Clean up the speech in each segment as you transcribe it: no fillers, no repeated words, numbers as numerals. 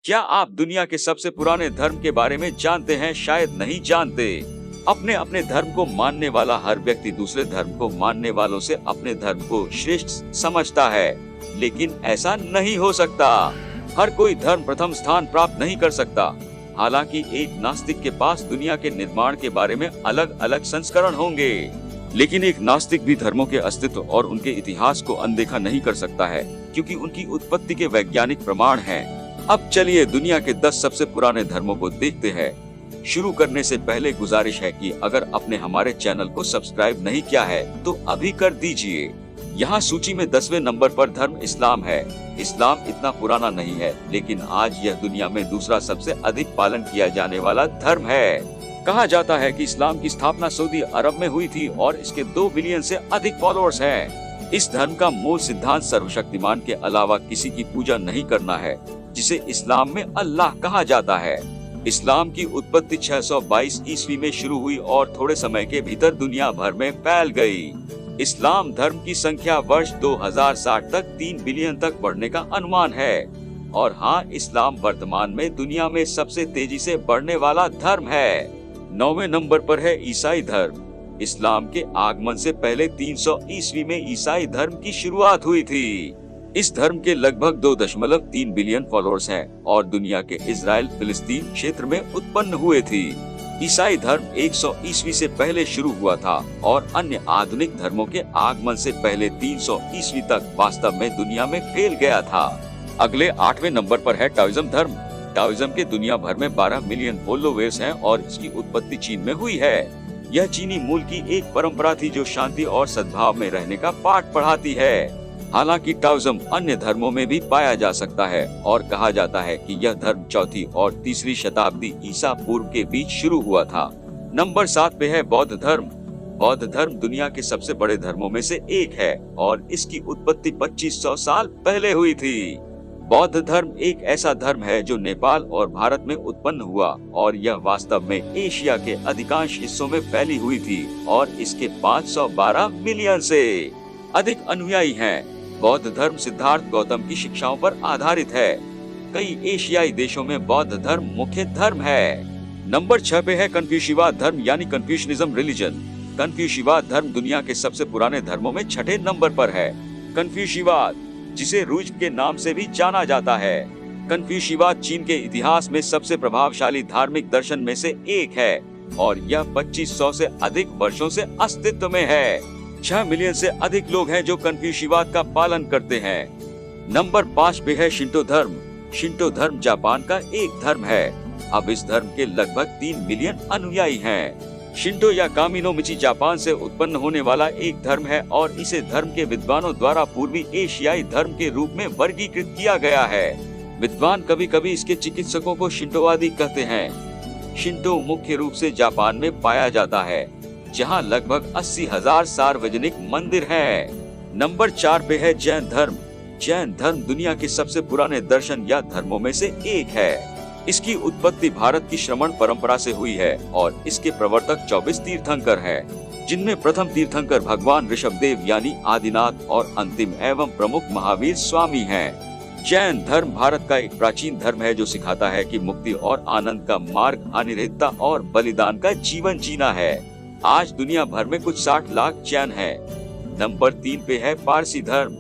क्या आप दुनिया के सबसे पुराने धर्म के बारे में जानते हैं? शायद नहीं जानते। अपने अपने धर्म को मानने वाला हर व्यक्ति दूसरे धर्म को मानने वालों से अपने धर्म को श्रेष्ठ समझता है, लेकिन ऐसा नहीं हो सकता। हर कोई धर्म प्रथम स्थान प्राप्त नहीं कर सकता। हालांकि एक नास्तिक के पास दुनिया के निर्माण के बारे में अलग अलग संस्करण होंगे, लेकिन एक नास्तिक भी धर्मों के अस्तित्व और उनके इतिहास को अनदेखा नहीं कर सकता है, क्योंकि उनकी उत्पत्ति के वैज्ञानिक प्रमाण हैं। अब चलिए दुनिया के 10 सबसे पुराने धर्मों को देखते हैं। शुरू करने से पहले गुजारिश है कि अगर आपने हमारे चैनल को सब्सक्राइब नहीं किया है तो अभी कर दीजिए। यहाँ सूची में 10वें नंबर पर धर्म इस्लाम है। इस्लाम इतना पुराना नहीं है, लेकिन आज यह दुनिया में दूसरा सबसे अधिक पालन किया जाने वाला धर्म है। कहा जाता है कि इस्लाम की स्थापना सऊदी अरब में हुई थी और इसके 2 बिलियन से अधिक फॉलोअर्स हैं। इस धर्म का मूल सिद्धांत सर्वशक्तिमान के अलावा किसी की पूजा नहीं करना है, जिसे इस्लाम में अल्लाह कहा जाता है। इस्लाम की उत्पत्ति 622 ईस्वी में शुरू हुई और थोड़े समय के भीतर दुनिया भर में फैल गई। इस्लाम धर्म की संख्या वर्ष 2060 तक 3 बिलियन तक बढ़ने का अनुमान है। और हाँ, इस्लाम वर्तमान में दुनिया में सबसे तेजी से बढ़ने वाला धर्म है। 9वें नंबर पर है ईसाई धर्म। इस्लाम के आगमन से पहले 300 ईस्वी में ईसाई धर्म की शुरुआत हुई थी। इस धर्म के लगभग 2.3 बिलियन फॉलोअर्स हैं और दुनिया के इजराइल फिलिस्तीन क्षेत्र में उत्पन्न हुए थे। ईसाई धर्म 100 ईस्वी से पहले शुरू हुआ था और अन्य आधुनिक धर्मों के आगमन से पहले 300 ईस्वी तक वास्तव में दुनिया में फैल गया था। अगले 8वें नंबर पर है टाओइज्म धर्म। टाओइज्म के दुनिया भर में 12 मिलियन फॉलोअर्स हैं और इसकी उत्पत्ति चीन में हुई है। यह चीनी मूल की एक परंपरा थी जो शांति और सद्भाव में रहने का पाठ पढ़ाती है। हालांकि टाओइज्म अन्य धर्मों में भी पाया जा सकता है और कहा जाता है कि यह धर्म 4वीं और 3री शताब्दी ईसा पूर्व के बीच शुरू हुआ था। नंबर 7 पे है बौद्ध धर्म। बौद्ध धर्म दुनिया के सबसे बड़े धर्मों में से एक है और इसकी उत्पत्ति 2500 साल पहले हुई थी। बौद्ध धर्म एक ऐसा धर्म है जो नेपाल और भारत में उत्पन्न हुआ और यह वास्तव में एशिया के अधिकांश हिस्सों में फैली हुई थी और इसके 512 मिलियन से अधिक अनुयायी हैं। बौद्ध धर्म सिद्धार्थ गौतम की शिक्षाओं पर आधारित है। कई एशियाई देशों में बौद्ध धर्म मुख्य धर्म है। नंबर 6 पे है कन्फ्यूशियवाद धर्म यानी कन्फ्यूशनिज्म रिलीजन। कन्फ्यूशियवाद धर्म दुनिया के सबसे पुराने धर्मों में 6ठे नंबर पर है। कन्फ्यूशियवाद, जिसे रूज के नाम से भी जाना जाता है, कन्फ्यूशियवाद चीन के इतिहास में सबसे प्रभावशाली धार्मिक दर्शन में से एक है और यह 2500 से अधिक वर्षों से अस्तित्व में है। 6 मिलियन से अधिक लोग हैं जो कन्फ्यूशियवाद का पालन करते हैं। नंबर 5 पे है शिंटो धर्म। शिंटो धर्म जापान का एक धर्म है। अब इस धर्म के लगभग 3 मिलियन अनुयायी हैं। शिंटो या कामिनो मिची जापान से उत्पन्न होने वाला एक धर्म है और इसे धर्म के विद्वानों द्वारा पूर्वी एशियाई धर्म के रूप में वर्गीकृत किया गया है। विद्वान कभी कभी इसके चिकित्सकों को शिंटोवादी कहते हैं। शिंटो मुख्य रूप से जापान में पाया जाता है, जहां लगभग 80,000 सार्वजनिक मंदिर हैं। नंबर 4 पे है जैन धर्म। जैन धर्म दुनिया के सबसे पुराने दर्शन या धर्मों में से एक है। इसकी उत्पत्ति भारत की श्रमण परंपरा से हुई है और इसके प्रवर्तक 24 तीर्थंकर हैं, जिनमें प्रथम तीर्थंकर भगवान ऋषभदेव यानी आदिनाथ और अंतिम एवं प्रमुख महावीर स्वामी हैं। जैन धर्म भारत का एक प्राचीन धर्म है जो सिखाता है कि मुक्ति और आनंद का मार्ग अनिर्वृत्तता और बलिदान का जीवन जीना है। आज दुनिया भर में कुछ 60 लाख जैन हैं। नंबर 3 पे है पारसी धर्म।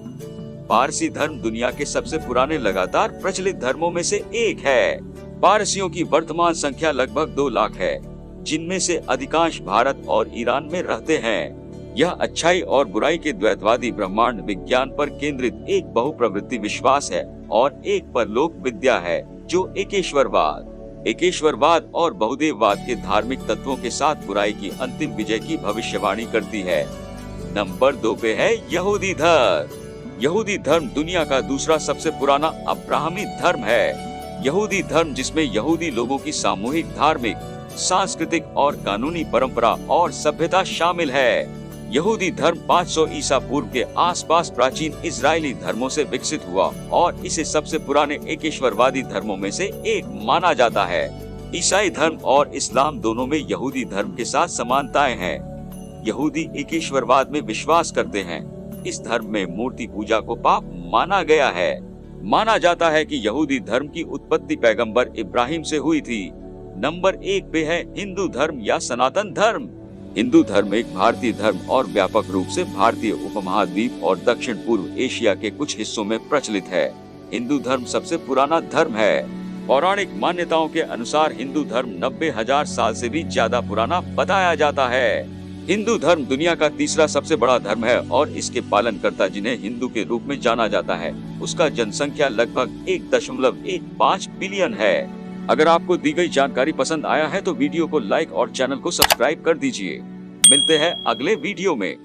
पारसी धर्म दुनिया के सबसे पुराने लगातार प्रचलित धर्मों में से एक है। पारसियों की वर्तमान संख्या लगभग 2 लाख है, जिनमें से अधिकांश भारत और ईरान में रहते हैं। यह अच्छाई और बुराई के द्वैतवादी ब्रह्मांड विज्ञान पर केंद्रित एक बहुप्रवृत्ति विश्वास है और एक परलोक विद्या है जो एकेश्वरवाद और बहुदेववाद के धार्मिक तत्वों के साथ बुराई की अंतिम विजय की भविष्यवाणी करती है। नंबर 2 पे है यहूदी धर्म। यहूदी धर्म दुनिया का दूसरा सबसे पुराना अब्राहमी धर्म है। यहूदी धर्म, जिसमें यहूदी लोगों की सामूहिक धार्मिक, सांस्कृतिक और कानूनी परंपरा और सभ्यता शामिल है। यहूदी धर्म 500 ईसा पूर्व के आसपास प्राचीन इजरायली धर्मों से विकसित हुआ और इसे सबसे पुराने एकेश्वरवादी धर्मों में से एक माना जाता है। ईसाई धर्म और इस्लाम दोनों में यहूदी धर्म के साथ समानताएं हैं। यहूदी एकेश्वरवाद में विश्वास करते हैं। इस धर्म में मूर्ति पूजा को पाप माना गया है। माना जाता है कि यहूदी धर्म की उत्पत्ति पैगंबर इब्राहिम से हुई थी। नंबर 1 पे है हिंदू धर्म या सनातन धर्म। हिंदू धर्म एक भारतीय धर्म और व्यापक रूप से भारतीय उपमहाद्वीप और दक्षिण पूर्व एशिया के कुछ हिस्सों में प्रचलित है। हिंदू धर्म सबसे पुराना धर्म है। पौराणिक मान्यताओं के अनुसार हिंदू धर्म 90,000 साल से भी ज्यादा पुराना बताया जाता है। हिंदू धर्म दुनिया का तीसरा सबसे बड़ा धर्म है और इसके पालनकर्ता जिन्हें हिंदू के रूप में जाना जाता है, उसका जनसंख्या लगभग 1.15 बिलियन है। अगर आपको दी गई जानकारी पसंद आया है तो वीडियो को लाइक और चैनल को सब्सक्राइब कर दीजिए। मिलते हैं अगले वीडियो में।